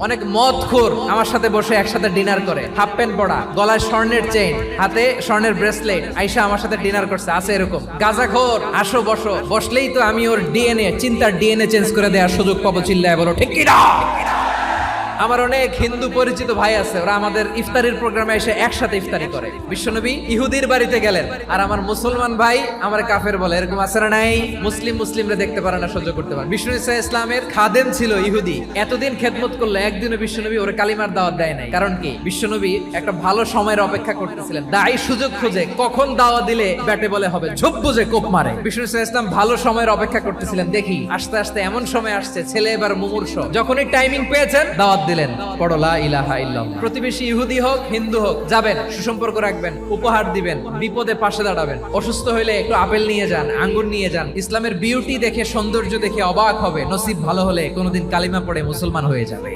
অনেক মদখোর আমার সাথে বসে একসাথে ডিনার করে, হাফ প্যান্ট পরা, গলায় স্বর্ণের চেইন, হাতে স্বর্ণের ব্রেসলেট, আইসা আমার সাথে ডিনার করছে, আছে এরকম। গাঁজাখোর, আসো বসো, বসলেই তো আমি ওর ডিএনএ, চিন্তার ডিএনএ চেঞ্জ করে দেওয়ার সুযোগ পাবো, চিল্লায় বলো ঠিক কি না? আমার অনেক হিন্দু পরিচিত ভাই আছে, ওরা আমাদের ইফতারির প্রোগ্রামে এসে একসাথে ইফতারি করে। বিশ্বনবী ইহুদির বাড়িতে গেলেন, আর আমার মুসলমান ভাই আমার কাফের বলে, এরকম আছে না নাই? মুসলিমরা দেখতে পারে না, সহ্য করতে পারে। বিষ্ণু ইসা ইসলামের খাদেম ছিল ইহুদি, এতদিন খেদমত করলো, একদিনও বিশ্বনবী ওরে কালিমার দাওয়াত দেয় নাই। কারণ কি? বিশ্বনবী একটা ভালো সময়ের অপেক্ষা করতেছিলেন, দায়ী সুযোগ খুঁজে কখন দাওয়া দিলে ব্যাটে বলে হবে, ঝোপ বুঝে কোপ মারে। বিষ্ণু ইসা ইসলাম ভালো সময়ের অপেক্ষা করতেছিলেন, দেখি আস্তে আস্তে এমন সময় আসছে, ছেলে এবার মুমূর্ষ, যখনই টাইমিং পেয়েছেন দাওয়াত দিলেন, পড়ো লা ইলাহা ইল্লাল্লাহ। প্রতিবেশী ইহুদি হোক হিন্দু হোক, যাবেন, সুসম্পর্ক রাখবেন, উপহার দিবেন, বিপদে পাশে দাঁড়াবেন। অসুস্থ হইলে একটু আপেল নিয়ে যান, আঙ্গুর নিয়ে যান। ইসলামের বিউটি দেখে, সৌন্দর্য দেখে অবাক হবে, নসিব ভালো হলে কোনোদিন কালিমা পড়ে মুসলমান হয়ে যাবে।